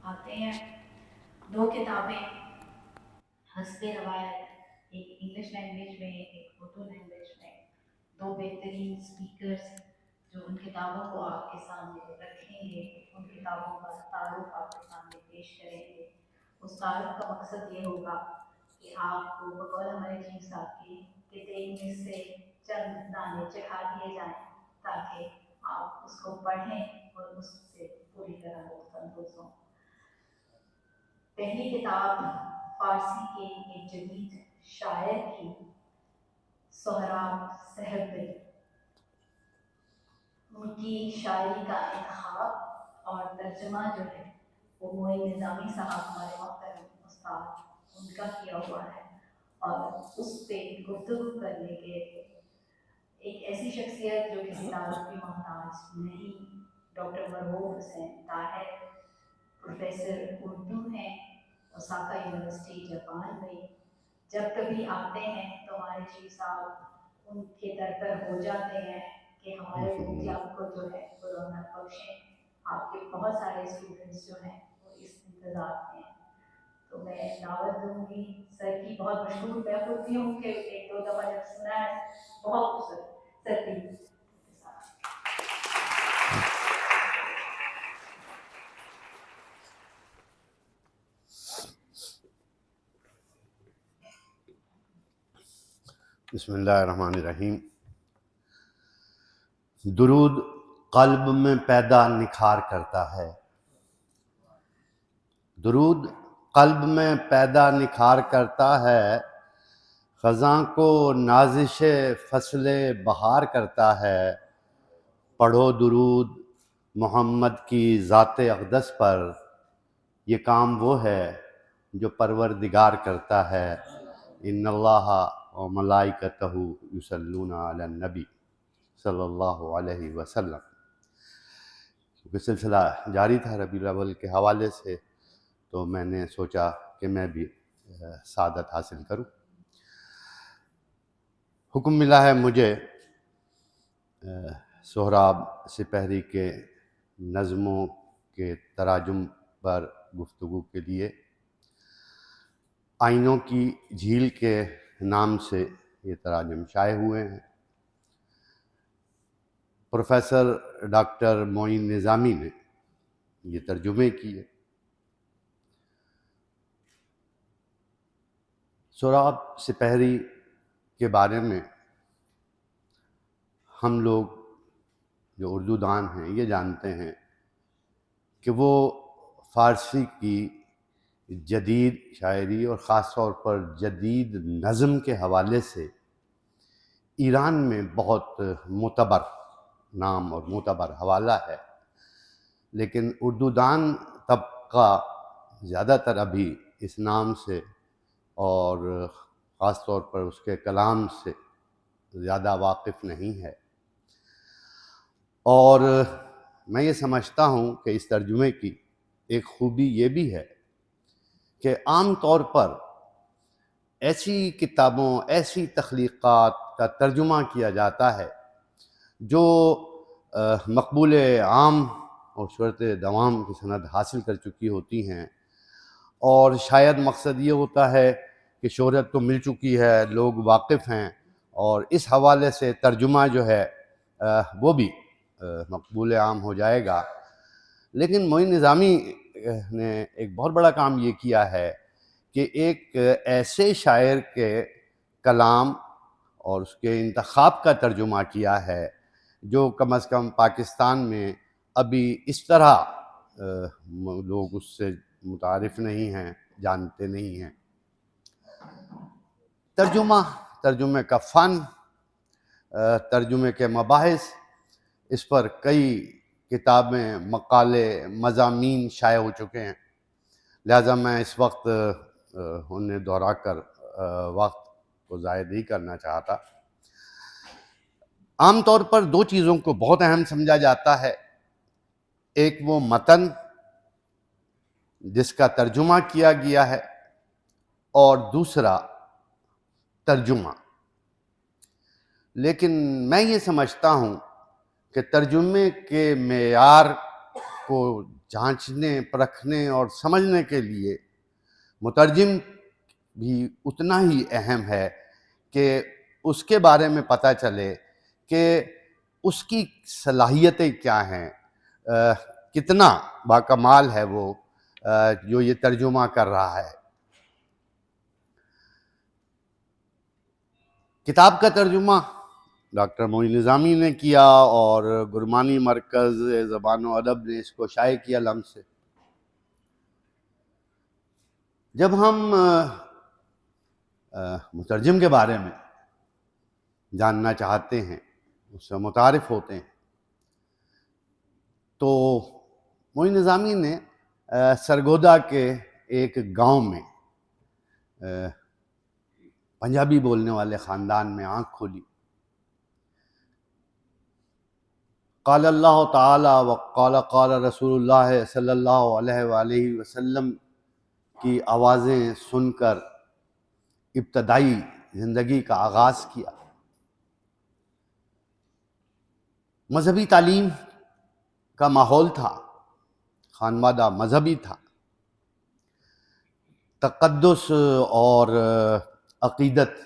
آتے ہیں. دو کتابیں حسب روایت، ایک انگلش لینگویج میں ایک اردو لینگویج میں، دو بہترین اسپیکرز جو ان کتابوں کو آپ کے سامنے رکھیں گے، ان کتابوں کا تعارف آپ کے سامنے پیش کریں گے. اس تعارف کا مقصد یہ ہوگا کہ آپ کو بقول ہمارے چیف صاحب کی کہ ان سے چند دانے چکھا دیے جائیں تاکہ آپ اس کو پڑھیں اور اس سے پوری طرح لطف ہوں. پہلی کتاب فارسی کے ایک جدید شاعر کی، سہراب صہربی. ان کی شاعری کا انتخاب اور ترجمہ جو ہے وہ معین نظامی صاحب ہمارے محترم استاد ان کا کیا ہوا ہے، اور اس پہ گفتگو کرنے کے ایک ایسی شخصیت جو کسی تعارف کی محتاج نہیں، ڈاکٹر مرغوب حسین طاہر، پروفیسر اردو ہیں اوساکا یونیورسٹی جاپان میں. جب کبھی آتے ہیں تو ہمارے چیف صاحب ان کے در پر ہو جاتے ہیں کہ ہمارے کلب کو جو ہے وہ رونق بخشیں. آپ کے بہت سارے اسٹوڈنٹس جو ہیں وہ اس انتظار میں ہیں. تو میں دعوت دوں گی سر کی. بہت مشہور میں ہوتی ہوں کہ ایک دو دفعہ جب سنا ہے بہت خوبصورت سر کی. بسم اللہ الرحمن الرحیم. درود قلب میں پیدا نکھار کرتا ہے. درود قلب میں پیدا نکھار کرتا ہے، خزاں کو نازش فصل بہار کرتا ہے. پڑھو درود محمد کی ذات اقدس پر، یہ کام وہ ہے جو پروردگار کرتا ہے. ان اللہ و ملائکتہ یصلون علی النبی صلی اللہ علیہ وسلم. یہ سلسلہ جاری تھا ربیع الاول کے حوالے سے، تو میں نے سوچا کہ میں بھی سعادت حاصل کروں. حکم ملا ہے مجھے سہراب سپہری کے نظموں کے تراجم پر گفتگو کے لیے. آئینوں کی جھیل کے نام سے یہ تراجم شائع ہوئے ہیں. پروفیسر ڈاکٹر معین نظامی نے یہ ترجمے کیے. سہراب سپہری کے بارے میں ہم لوگ جو اردو دان ہیں یہ جانتے ہیں کہ وہ فارسی کی جدید شاعری اور خاص طور پر جدید نظم کے حوالے سے ایران میں بہت معتبر نام اور معتبر حوالہ ہے. لیکن اردو دان طبقہ زیادہ تر ابھی اس نام سے اور خاص طور پر اس کے کلام سے زیادہ واقف نہیں ہے. اور میں یہ سمجھتا ہوں کہ اس ترجمے کی ایک خوبی یہ بھی ہے کہ عام طور پر ایسی کتابوں، ایسی تخلیقات کا ترجمہ کیا جاتا ہے جو مقبول عام اور شہرت دوام کی سند حاصل کر چکی ہوتی ہیں، اور شاید مقصد یہ ہوتا ہے کہ شہرت تو مل چکی ہے، لوگ واقف ہیں، اور اس حوالے سے ترجمہ جو ہے وہ بھی مقبول عام ہو جائے گا. لیکن معین نظامی نے ایک بہت بڑا کام یہ کیا ہے کہ ایک ایسے شاعر کے کلام اور اس کے انتخاب کا ترجمہ کیا ہے جو کم از کم پاکستان میں ابھی اس طرح لوگ اس سے متعارف نہیں ہیں، جانتے نہیں ہیں. ترجمے کا فن، ترجمے کے مباحث، اس پر کئی کتابیں، مقالے، مضامین شائع ہو چکے ہیں. لہٰذا میں اس وقت انہیں دہرا کر وقت کو ضائع نہیں کرنا چاہتا. عام طور پر دو چیزوں کو بہت اہم سمجھا جاتا ہے. ایک وہ متن جس کا ترجمہ کیا گیا ہے، اور دوسرا ترجمہ. لیکن میں یہ سمجھتا ہوں کہ ترجمے کے معیار کو جانچنے پرکھنے اور سمجھنے کے لیے مترجم بھی اتنا ہی اہم ہے کہ اس کے بارے میں پتہ چلے کہ اس کی صلاحیتیں کیا ہیں، کتنا باکمال ہے وہ جو یہ ترجمہ کر رہا ہے۔ کتاب کا ترجمہ ڈاکٹر معین نظامی نے کیا اور گرمانی مرکز زبان و ادب نے اس کو شائع کیا لمس سے۔ جب ہم مترجم کے بارے میں جاننا چاہتے ہیں، اس سے متعارف ہوتے ہیں، تو معین نظامی نے سرگودا کے ایک گاؤں میں پنجابی بولنے والے خاندان میں آنکھ کھولی۔ قال اللہ تعالی وقال قال رسول اللہ صلی اللہ علیہ وآلہ وسلم کی آوازیں سن کر ابتدائی زندگی کا آغاز کیا۔ مذہبی تعلیم کا ماحول تھا، خانوادہ مذہبی تھا، تقدس اور عقیدت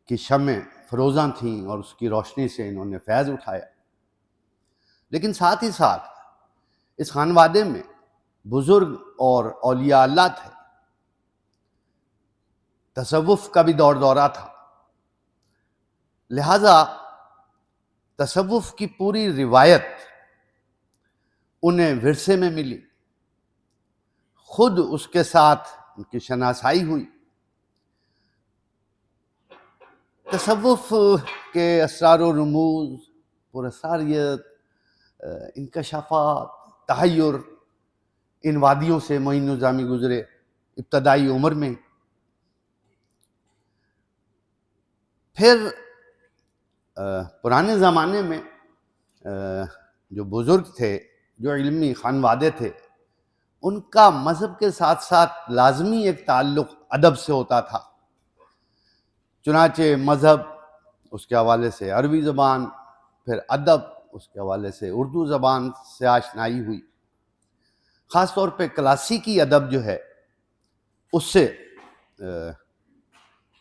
کی شمع فروزاں تھیں اور اس کی روشنی سے انہوں نے فیض اٹھایا۔ لیکن ساتھ ہی ساتھ اس خانوادے میں بزرگ اور اولیاء اللہ تھے، تصوف کا بھی دور دورہ تھا، لہذا تصوف کی پوری روایت انہیں ورثے میں ملی، خود اس کے ساتھ ان کی شناسائی ہوئی۔ تصوف کے اسرار و رموز، پراسراریت، انکشافات، تحیر، ان وادیوں سے معین نظامی گزرے ابتدائی عمر میں۔ پھر پرانے زمانے میں جو بزرگ تھے، جو علمی خانوادے تھے، ان کا مذہب کے ساتھ ساتھ لازمی ایک تعلق ادب سے ہوتا تھا۔ چنانچہ مذہب اس کے حوالے سے عربی زبان، پھر ادب اس کے حوالے سے اردو زبان سے آشنائی ہوئی۔ خاص طور پہ کلاسیکی ادب جو ہے اس سے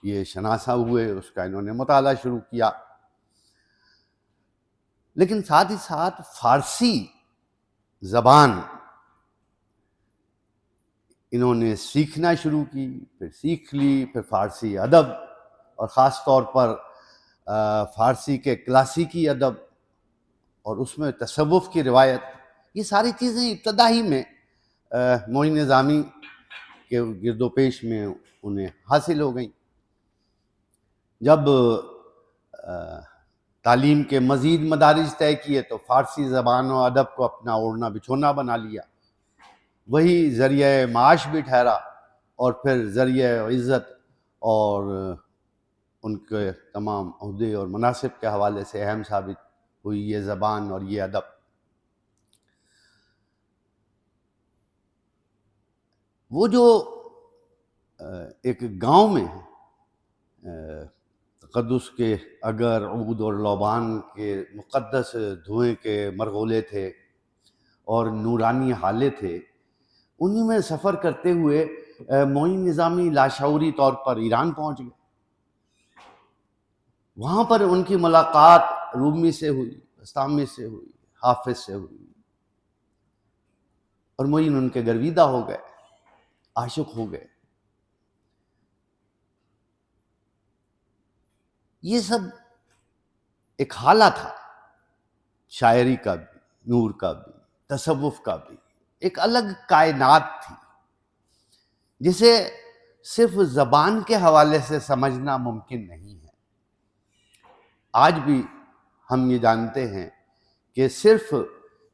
یہ شناسا ہوئے، اس کا انہوں نے مطالعہ شروع کیا۔ لیکن ساتھ ہی ساتھ فارسی زبان انہوں نے سیکھنا شروع کی، پھر سیکھ لی، پھر فارسی ادب اور خاص طور پر فارسی کے کلاسیکی ادب اور اس میں تصوف کی روایت، یہ ساری چیزیں ابتدائی میں معین نظامی کے گرد و پیش میں انہیں حاصل ہو گئیں۔ جب تعلیم کے مزید مدارج طے کیے تو فارسی زبان و ادب کو اپنا اوڑھنا بچھونا بنا لیا، وہی ذریعہ معاش بھی ٹھہرا اور پھر ذریعہ عزت اور ان کے تمام عہدے اور مناصب کے حوالے سے اہم ثابت ہوئی یہ زبان اور یہ ادب۔ وہ جو ایک گاؤں میں تقدس کے اگر، عود اور لوبان کے مقدس دھوئیں کے مرغولے تھے اور نورانی حالے تھے، انہی میں سفر کرتے ہوئے معین نظامی لاشعوری طور پر ایران پہنچ گئے۔ وہاں پر ان کی ملاقات رومی سے ہوئی، بسطامی سے ہوئی، حافظ سے ہوئی، اور معین ان کے گرویدہ ہو گئے، عاشق ہو گئے۔ یہ سب ایک حالہ تھا، شاعری کا بھی، نور کا بھی، تصوف کا بھی، ایک الگ کائنات تھی جسے صرف زبان کے حوالے سے سمجھنا ممکن نہیں ہے۔ آج بھی ہم یہ جانتے ہیں کہ صرف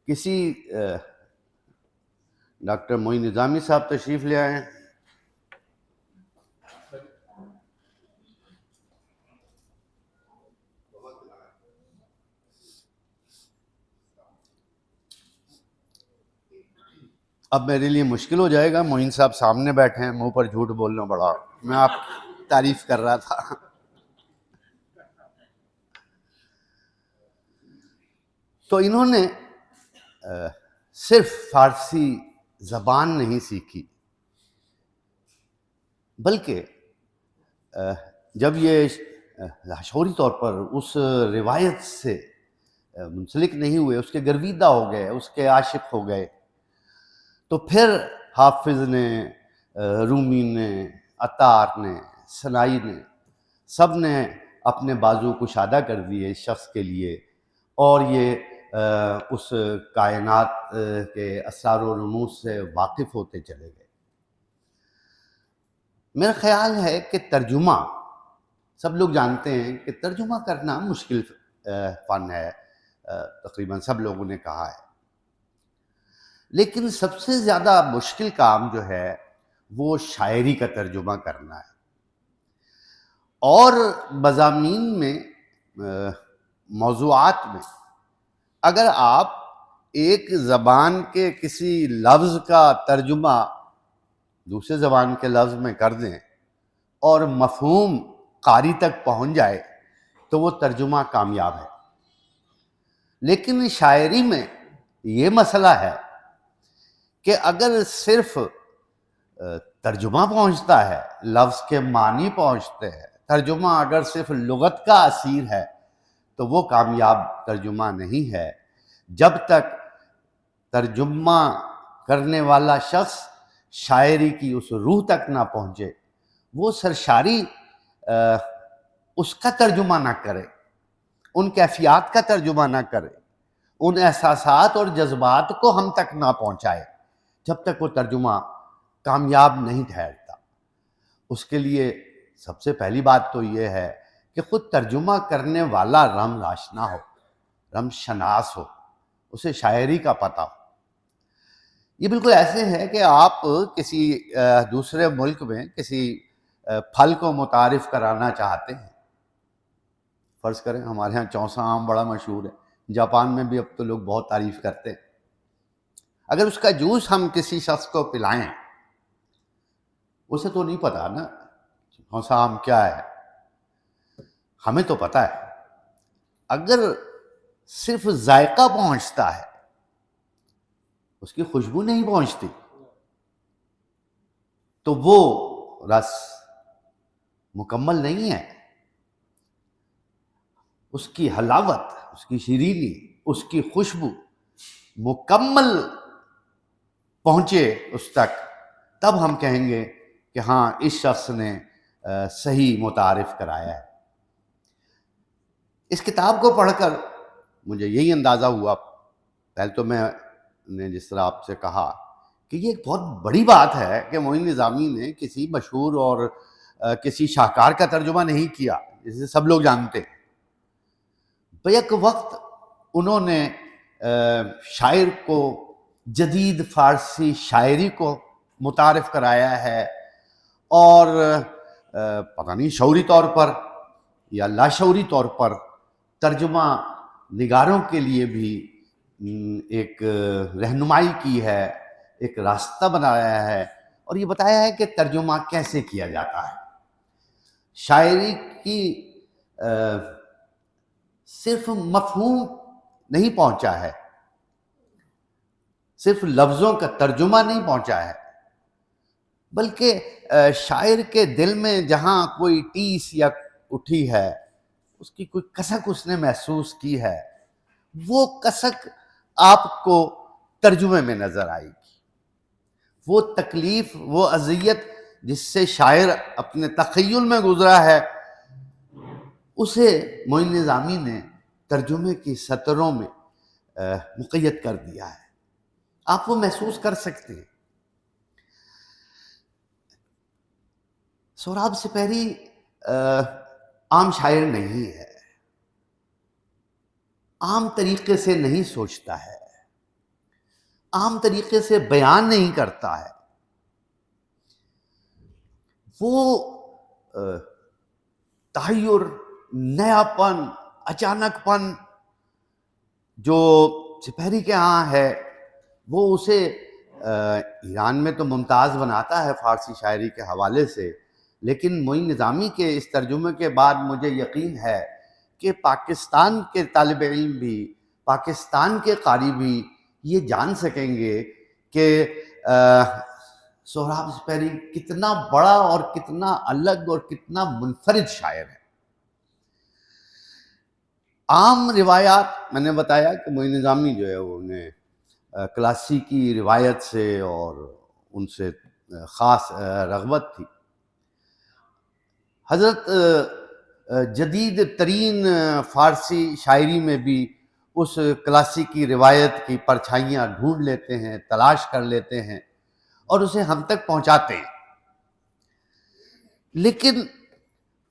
کسی ڈاکٹر معین نظامی صاحب تشریف لے آئے ہیں۔ اب میرے لیے مشکل ہو جائے گا، معین صاحب سامنے بیٹھے ہیں، منہ پر جھوٹ بولنا بڑا، میں آپ تعریف کر رہا تھا۔ تو انہوں نے صرف فارسی زبان نہیں سیکھی، بلکہ جب یہ لاشعوری طور پر اس روایت سے منسلک نہیں ہوئے، اس کے گرویدہ ہو گئے، اس کے عاشق ہو گئے، تو پھر حافظ نے، رومی نے، عطار نے، سنائی نے، سب نے اپنے بازو کشادہ کر دیے اس شخص کے لیے، اور یہ اس کائنات کے اسرار و رموز سے واقف ہوتے چلے گئے۔ میرا خیال ہے کہ ترجمہ، سب لوگ جانتے ہیں کہ ترجمہ کرنا مشکل فن ہے، تقریباً سب لوگوں نے کہا ہے، لیکن سب سے زیادہ مشکل کام جو ہے وہ شاعری کا ترجمہ کرنا ہے۔ اور مضامین میں، موضوعات میں، اگر آپ ایک زبان کے کسی لفظ کا ترجمہ دوسرے زبان کے لفظ میں کر دیں اور مفہوم قاری تک پہنچ جائے تو وہ ترجمہ کامیاب ہے۔ لیکن شاعری میں یہ مسئلہ ہے کہ اگر صرف ترجمہ پہنچتا ہے، لفظ کے معنی پہنچتے ہیں، ترجمہ اگر صرف لغت کا اسیر ہے تو وہ کامیاب ترجمہ نہیں ہے، جب تک ترجمہ کرنے والا شخص شاعری کی اس روح تک نہ پہنچے، وہ سرشاری اس کا ترجمہ نہ کرے، ان کیفیات کا ترجمہ نہ کرے، ان احساسات اور جذبات کو ہم تک نہ پہنچائے، جب تک وہ ترجمہ کامیاب نہیں ٹھہرتا۔ اس کے لیے سب سے پہلی بات تو یہ ہے کہ خود ترجمہ کرنے والا رم آشنا ہو، رم شناس ہو، اسے شاعری کا پتہ ہو۔ یہ بالکل ایسے ہے کہ آپ کسی دوسرے ملک میں کسی پھل کو متعارف کرانا چاہتے ہیں، فرض کریں ہمارے ہاں چوسا آم بڑا مشہور ہے، جاپان میں بھی اب تو لوگ بہت تعریف کرتے ہیں۔ اگر اس کا جوس ہم کسی شخص کو پلائیں، اسے تو نہیں پتا نا چوسا آم کیا ہے، ہمیں تو پتا ہے۔ اگر صرف ذائقہ پہنچتا ہے، اس کی خوشبو نہیں پہنچتی، تو وہ رس مکمل نہیں ہے۔ اس کی حلاوت، اس کی شیرینی، اس کی خوشبو مکمل پہنچے اس تک، تب ہم کہیں گے کہ ہاں اس شخص نے صحیح متعارف کرایا ہے۔ اس کتاب کو پڑھ کر مجھے یہی اندازہ ہوا، پہلے تو میں نے جس طرح آپ سے کہا کہ یہ ایک بہت بڑی بات ہے کہ معین نظامی نے کسی مشہور اور کسی شاہکار کا ترجمہ نہیں کیا جسے سب لوگ جانتے ہیں، بیک وقت انہوں نے شاعر کو جدید فارسی شاعری کو متعارف کرایا ہے، اور پتہ نہیں شعوری طور پر یا لاشعوری طور پر ترجمہ نگاروں کے لیے بھی ایک رہنمائی کی ہے، ایک راستہ بنایا ہے، اور یہ بتایا ہے کہ ترجمہ کیسے کیا جاتا ہے۔ شاعری کی صرف مفہوم نہیں پہنچا ہے، صرف لفظوں کا ترجمہ نہیں پہنچا ہے، بلکہ شاعر کے دل میں جہاں کوئی ٹیس یا اٹھی ہے، اس کی کوئی کسک اس نے محسوس کی ہے، وہ کسک آپ کو ترجمے میں نظر آئے گی۔ وہ تکلیف، وہ اذیت جس سے شاعر اپنے تخیل میں گزرا ہے، اسے معین نظامی نے ترجمے کی سطروں میں مقید کر دیا ہے، آپ وہ محسوس کر سکتے ہیں۔ سہراب سپہری عام شاعر نہیں ہے، عام طریقے سے نہیں سوچتا ہے، عام طریقے سے بیان نہیں کرتا ہے۔ وہ تحیر، نیا پن، اچانک پن جو سپہری کے ہاں ہے، وہ اسے ایران میں تو ممتاز بناتا ہے فارسی شاعری کے حوالے سے، لیکن معین نظامی کے اس ترجمے کے بعد مجھے یقین ہے کہ پاکستان کے طالب علم بھی، پاکستان کے قاری بھی یہ جان سکیں گے کہ سہراب سپہری کتنا بڑا اور کتنا الگ اور کتنا منفرد شاعر ہے۔ عام روایات میں نے بتایا کہ معین نظامی جو ہے انہیں کلاسیکی روایت سے اور ان سے خاص رغبت تھی۔ حضرت جدید ترین فارسی شاعری میں بھی اس کلاسیکی روایت کی پرچھائیاں ڈھونڈ لیتے ہیں، تلاش کر لیتے ہیں اور اسے ہم تک پہنچاتے ہیں۔ لیکن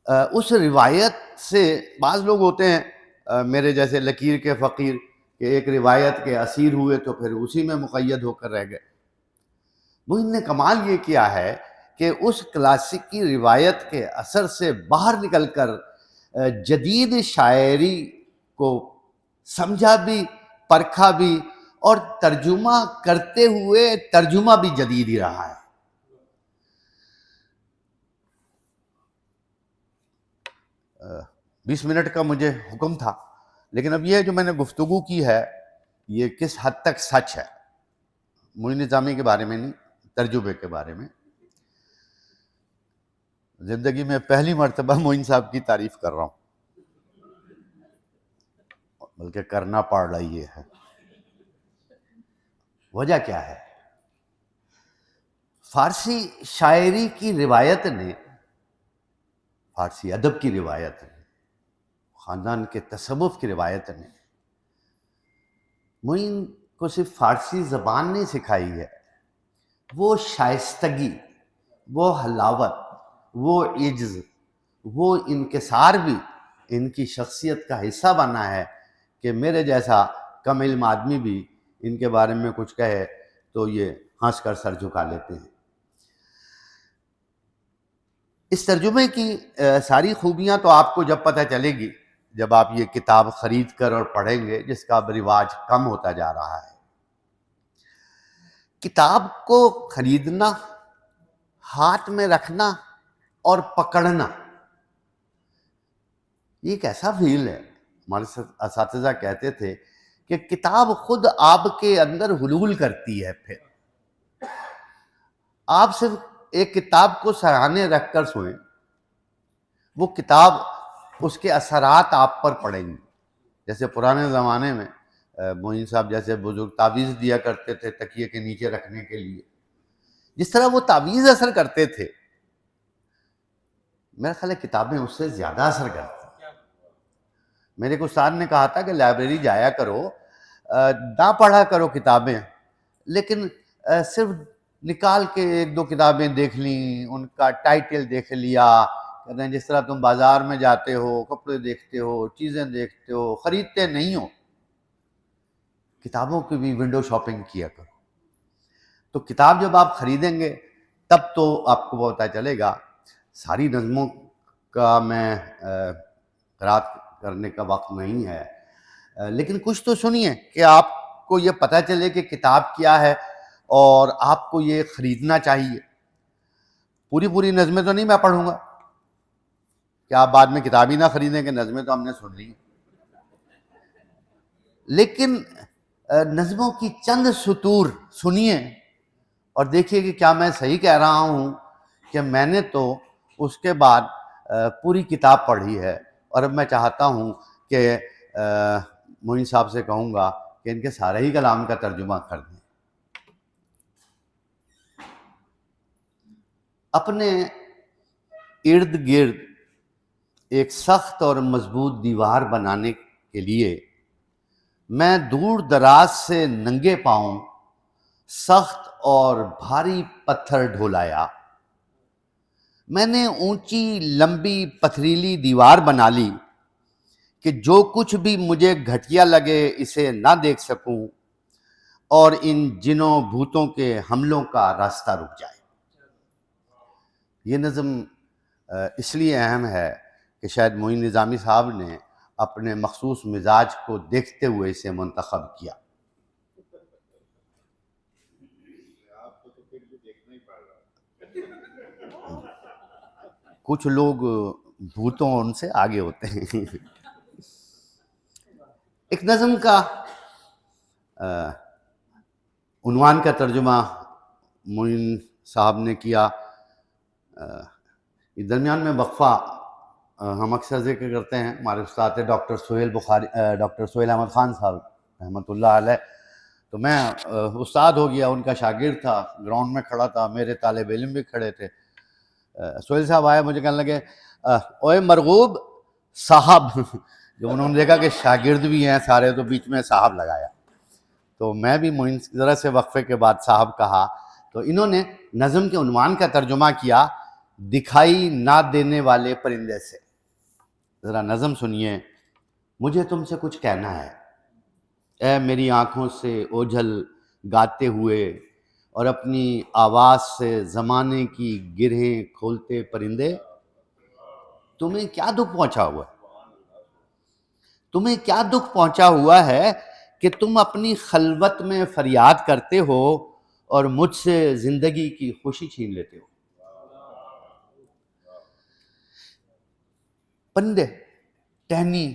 اس روایت سے بعض لوگ ہوتے ہیں میرے جیسے لکیر کے فقیر کہ ایک روایت کے اسیر ہوئے تو پھر اسی میں مقید ہو کر رہ گئے۔ معین نے کمال یہ کیا ہے کہ اس کلاسیکی روایت کے اثر سے باہر نکل کر جدید شاعری کو سمجھا بھی، پرکھا بھی اور ترجمہ کرتے ہوئے ترجمہ بھی جدید ہی رہا ہے۔ 20 منٹ کا مجھے حکم تھا، لیکن اب یہ جو میں نے گفتگو کی ہے یہ کس حد تک سچ ہے، معین نظامی کے بارے میں نہیں، ترجمے کے بارے میں۔ زندگی میں پہلی مرتبہ معین صاحب کی تعریف کر رہا ہوں، بلکہ کرنا پڑ رہی ہے۔ وجہ کیا ہے؟ فارسی شاعری کی روایت نے، فارسی ادب کی روایت نے، خاندان کے تصوف کی روایت نے معین کو صرف فارسی زبان نہیں سکھائی ہے، وہ شائستگی، وہ حلاوت، وہ عجز، وہ انکسار بھی ان کی شخصیت کا حصہ بنا ہے کہ میرے جیسا کم علم آدمی بھی ان کے بارے میں کچھ کہے تو یہ ہنس کر سر جھکا لیتے ہیں۔ اس ترجمے کی ساری خوبیاں تو آپ کو جب پتہ چلے گی جب آپ یہ کتاب خرید کر اور پڑھیں گے، جس کا اب رواج کم ہوتا جا رہا ہے۔ کتاب کو خریدنا، ہاتھ میں رکھنا اور پکڑنا، یہ ایک ایسا فیل ہے۔ ہمارے اساتذہ کہتے تھے کہ کتاب خود آپ کے اندر حلول کرتی ہے، پھر آپ صرف ایک کتاب کو سراہانے رکھ کر سوئیں، وہ کتاب اس کے اثرات آپ پر پڑیں گی۔ جیسے پرانے زمانے میں معین صاحب جیسے بزرگ تعویذ دیا کرتے تھے تکیے کے نیچے رکھنے کے لیے، جس طرح وہ تعویذ اثر کرتے تھے، میرا خیال ہے کتابیں اس سے زیادہ اثر کرتی ہیں۔ میرے ایک استاد نے کہا تھا کہ لائبریری جایا کرو، نہ پڑھا کرو کتابیں، لیکن صرف نکال کے ایک دو کتابیں دیکھ لیں، ان کا ٹائٹل دیکھ لیا، کہتے ہیں جس طرح تم بازار میں جاتے ہو، کپڑے دیکھتے ہو، چیزیں دیکھتے ہو، خریدتے نہیں ہو، کتابوں کی بھی ونڈو شاپنگ کیا کرو۔ تو کتاب جب آپ خریدیں گے تب تو آپ کو پتہ چلے گا۔ ساری نظموں کا میں قرأت کرنے کا وقت نہیں ہے، لیکن کچھ تو سنیے کہ آپ کو یہ پتہ چلے کہ کتاب کیا ہے اور آپ کو یہ خریدنا چاہیے۔ پوری نظمیں تو نہیں میں پڑھوں گا کہ آپ بعد میں کتاب ہی نہ خریدیں کہ نظمیں تو ہم نے سن لی، لیکن نظموں کی چند سطور سنیے اور دیکھیے کہ کیا میں صحیح کہہ رہا ہوں کہ میں نے تو اس کے بعد پوری کتاب پڑھی ہے، اور اب میں چاہتا ہوں کہ معین صاحب سے کہوں گا کہ ان کے سارے ہی کلام کا ترجمہ کر دیں۔ اپنے ارد گرد ایک سخت اور مضبوط دیوار بنانے کے لیے میں دور دراز سے ننگے پاؤں سخت اور بھاری پتھر ڈھولایا۔ میں نے اونچی لمبی پتھریلی دیوار بنا لی کہ جو کچھ بھی مجھے گھٹیا لگے اسے نہ دیکھ سکوں اور ان جنوں بھوتوں کے حملوں کا راستہ رک جائے۔ یہ نظم اس لیے اہم ہے کہ شاید معین نظامی صاحب نے اپنے مخصوص مزاج کو دیکھتے ہوئے اسے منتخب کیا۔ کچھ لوگ بھوتوں ان سے آگے ہوتے ہیں۔ ایک نظم کا عنوان کا ترجمہ معین صاحب نے کیا. درمیان میں وقفہ ہم اکثر ذکر کرتے ہیں، ہمارے استاد تھے ڈاکٹر سہیل احمد خان صاحب رحمۃ اللہ علیہ. تو میں استاد ہو گیا، ان کا شاگرد تھا، گراؤنڈ میں کھڑا تھا، میرے طالب علم بھی کھڑے تھے. سہیل صاحب آئے، مجھے کہنے لگے اوے مرغوب صاحب. جب انہوں نے دیکھا کہ شاگرد بھی ہیں سارے تو بیچ میں صاحب لگایا. تو میں بھی معین ذرا سے وقفے کے بعد صاحب کہا. تو انہوں نے نظم کے عنوان کا ترجمہ کیا دکھائی نہ دینے والے پرندے سے. ذرا نظم سنیے. مجھے تم سے کچھ کہنا ہے اے میری آنکھوں سے اوجھل گاتے ہوئے اور اپنی آواز سے زمانے کی گرہیں کھولتے پرندے. تمہیں کیا دکھ پہنچا ہوا ہے؟ تمہیں کیا دکھ پہنچا ہوا ہے کہ تم اپنی خلوت میں فریاد کرتے ہو اور مجھ سے زندگی کی خوشی چھین لیتے ہو؟ پرندے، ٹہنی،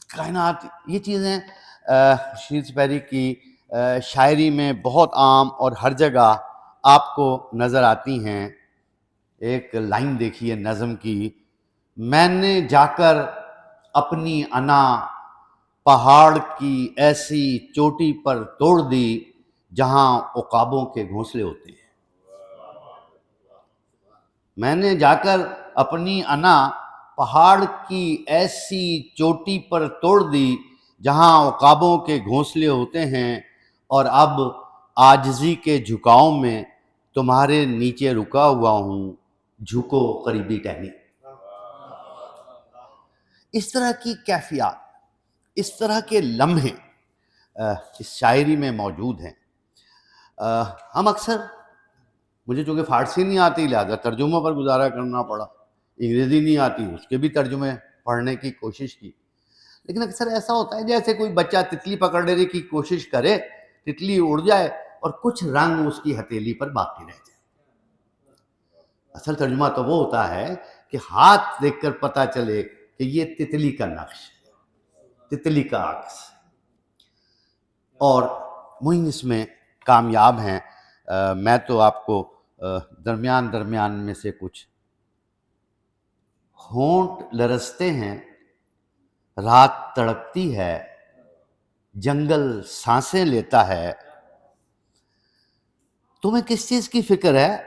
کائنات، یہ چیزیں شیر سپیری کی شاعری میں بہت عام اور ہر جگہ آپ کو نظر آتی ہیں. ایک لائن دیکھیے نظم کی. میں نے جا کر اپنی انا پہاڑ کی ایسی چوٹی پر توڑ دی جہاں عقابوں کے گھونسلے ہوتے ہیں. میں نے جا کر اپنی انا پہاڑ کی ایسی چوٹی پر توڑ دی جہاں عقابوں کے گھونسلے ہوتے ہیں، اور اب عاجزی کے جھکاؤں میں تمہارے نیچے رکا ہوا ہوں، جھکو قریبی ٹہنی. اس طرح کی کیفیات، اس طرح کے لمحے اس شاعری میں موجود ہیں. ہم اکثر، مجھے چونکہ فارسی نہیں آتی لہذا ترجموں پر گزارا کرنا پڑا، انگریزی نہیں آتی اس کے بھی ترجمے پڑھنے کی کوشش کی. لیکن اکثر ایسا ہوتا ہے جیسے کوئی بچہ تتلی پکڑنے کی کوشش کرے، تتلی اڑ جائے اور کچھ رنگ اس کی ہتھیلی پر باقی رہ جائے. اصل ترجمہ تو وہ ہوتا ہے کہ ہاتھ دیکھ کر پتہ چلے کہ یہ تتلی کا نقش ہے، تتلی کا عکس. اور معین اس میں کامیاب ہیں. میں تو آپ کو درمیان میں سے کچھ. ہونٹ لرزتے ہیں، رات تڑپتی ہے، جنگل سانسیں لیتا ہے. تمہیں کس چیز کی فکر ہے؟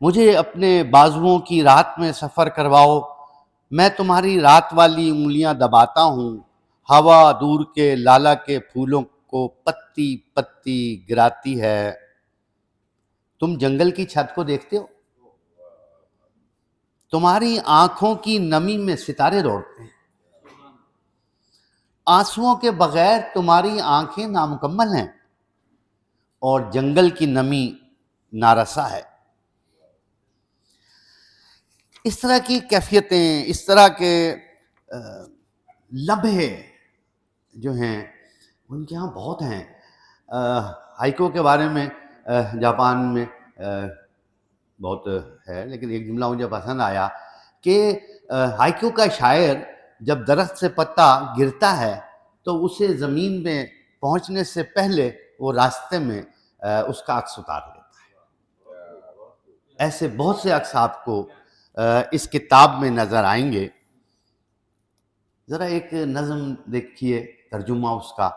مجھے اپنے بازوؤں کی رات میں سفر کرواؤ. میں تمہاری رات والی انگلیاں دباتا ہوں. ہوا دور کے لالا کے پھولوں کو پتی پتی گراتی ہے. تم جنگل کی چھت کو دیکھتے ہو؟ تمہاری آنکھوں کی نمی میں ستارے دوڑتے ہیں. آنسوؤں کے بغیر تمہاری آنکھیں نامکمل ہیں اور جنگل کی نمی نارسا ہے. اس طرح کی کیفیتیں، اس طرح کے لمحے جو ہیں ان کے ہاں بہت ہیں. ہائیکو کے بارے میں جاپان میں بہت ہے، لیکن ایک جملہ مجھے پسند آیا کہ ہائیکو کا شاعر جب درخت سے پتا گرتا ہے تو اسے زمین میں پہنچنے سے پہلے وہ راستے میں اس کا عکس اتار لیتا ہے. ایسے بہت سے عکس آپ کو اس کتاب میں نظر آئیں گے. ذرا ایک نظم دیکھیے، ترجمہ اس کا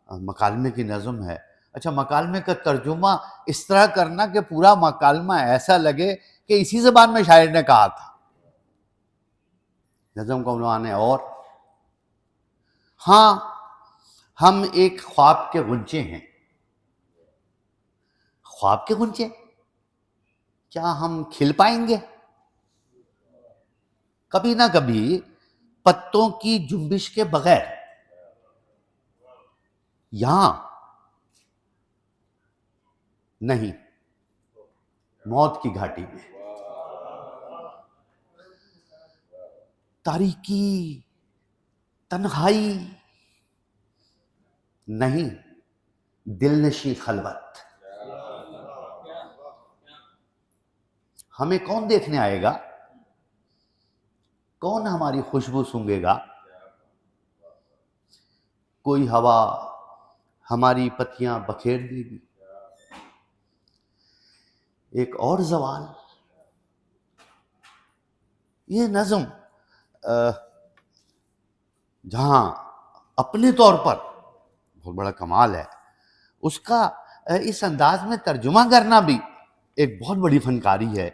مکالمے کی نظم ہے. اچھا، مکالمے کا ترجمہ اس طرح کرنا کہ پورا مکالمہ ایسا لگے کہ اسی زبان میں شاعر نے کہا تھا. نظم کا عنوان ہے اور. ہاں، ہم ایک خواب کے غنچے ہیں. خواب کے غنچے؟ کیا ہم کھل پائیں گے؟ کبھی نہ کبھی پتوں کی جنبش کے بغیر. یہاں نہیں، موت کی گھاٹی میں. تاریکی، تنہائی نہیں، دلنشیں خلوت. ہمیں کون دیکھنے آئے گا؟ کون ہماری خوشبو سونگھے گا؟ کوئی ہوا ہماری پتیاں بکھیر دے گی، ایک اور زوال. یہ نظم جہاں اپنے طور پر بہت بڑا کمال ہے، اس کا اس انداز میں ترجمہ کرنا بھی ایک بہت بڑی فنکاری ہے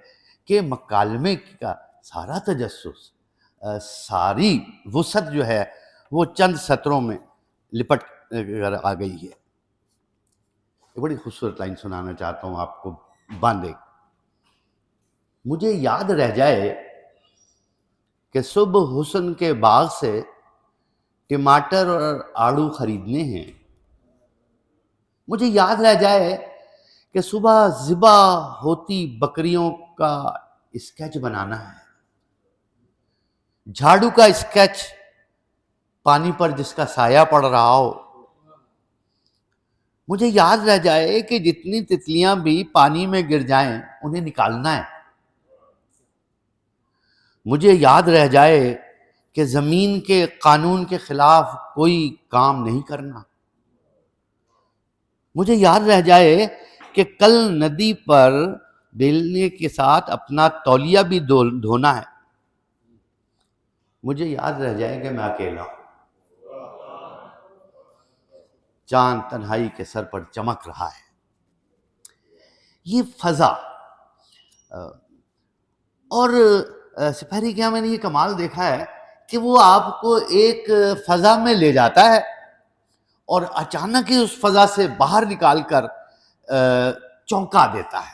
کہ مکالمے کا سارا تجسس، ساری وسعت جو ہے وہ چند سطروں میں لپٹ کر آ گئی ہے. ایک بڑی خوبصورت لائن سنانا چاہتا ہوں آپ کو، باندھے. مجھے یاد رہ جائے کہ صبح حسن کے باغ سے ٹماٹر اور آڑو خریدنے ہیں. مجھے یاد رہ جائے کہ صبح ذبح ہوتی بکریوں کا اسکیچ بنانا ہے، جھاڑو کا اسکیچ پانی پر جس کا سایہ پڑ رہا ہو. مجھے یاد رہ جائے کہ جتنی تتلیاں بھی پانی میں گر جائیں انہیں نکالنا ہے. مجھے یاد رہ جائے کہ زمین کے قانون کے خلاف کوئی کام نہیں کرنا. مجھے یاد رہ جائے کہ کل ندی پر بیلنے کے ساتھ اپنا تولیہ بھی دھونا ہے. مجھے یاد رہ جائے کہ میں اکیلا ہوں، چاند تنہائی کے سر پر چمک رہا ہے. یہ فضا اور سپہری کیا میں نے یہ کمال دیکھا ہے کہ وہ آپ کو ایک فضا میں لے جاتا ہے اور اچانک ہی اس فضا سے باہر نکال کر چونکا دیتا ہے.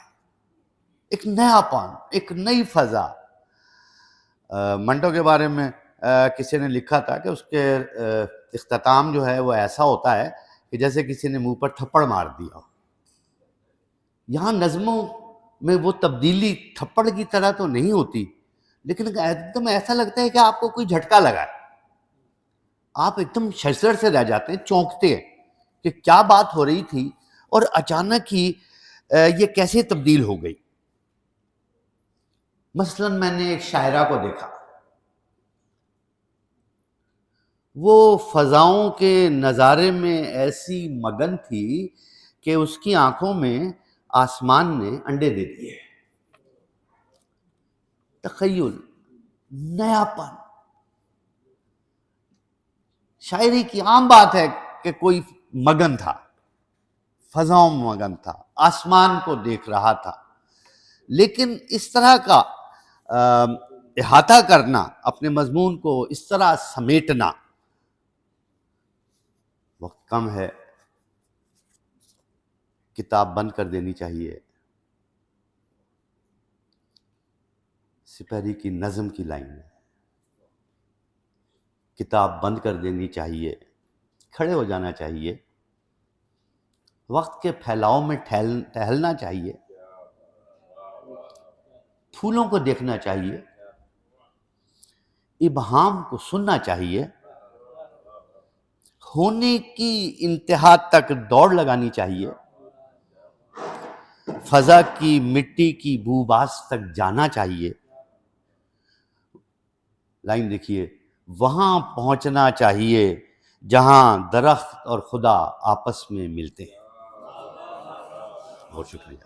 ایک نیا پان، ایک نئی فضا. منٹو کے بارے میں کسی نے لکھا تھا کہ اس کے اختتام جو ہے وہ ایسا ہوتا ہے کہ جیسے کسی نے منہ پر تھپڑ مار دیا ہو. یہاں نظموں میں وہ تبدیلی تھپڑ کی طرح تو نہیں ہوتی، لیکن ایک دم ایسا لگتا ہے کہ آپ کو کوئی جھٹکا لگا ہے. آپ ایک دم شرسر سے رہ جاتے ہیں، چونکتے ہیں کہ کیا بات ہو رہی تھی اور اچانک ہی یہ کیسے تبدیل ہو گئی. مثلا میں نے ایک شاعرہ کو دیکھا، وہ فضاؤں کے نظارے میں ایسی مگن تھی کہ اس کی آنکھوں میں آسمان نے انڈے دے دیے. تخیل، نیا پن. شاعری کی عام بات ہے کہ کوئی مگن تھا، فضاؤں میں مگن تھا، آسمان کو دیکھ رہا تھا. لیکن اس طرح کا احاطہ کرنا، اپنے مضمون کو اس طرح سمیٹنا، وقت کم ہے، کتاب بند کر دینی چاہیے. سپہری کی نظم کی لائن ہے، کتاب بند کر دینی چاہیے، کھڑے ہو جانا چاہیے، وقت کے پھیلاؤ میں ٹہلنا چاہیے، پھولوں کو دیکھنا چاہیے، ابہام کو سننا چاہیے، ہونے کی انتہا تک دوڑ لگانی چاہیے، فضا کی مٹی کی بو باس تک جانا چاہیے. لائن دیکھیے، وہاں پہنچنا چاہیے جہاں درخت اور خدا آپس میں ملتے ہیں. بہت شکریہ.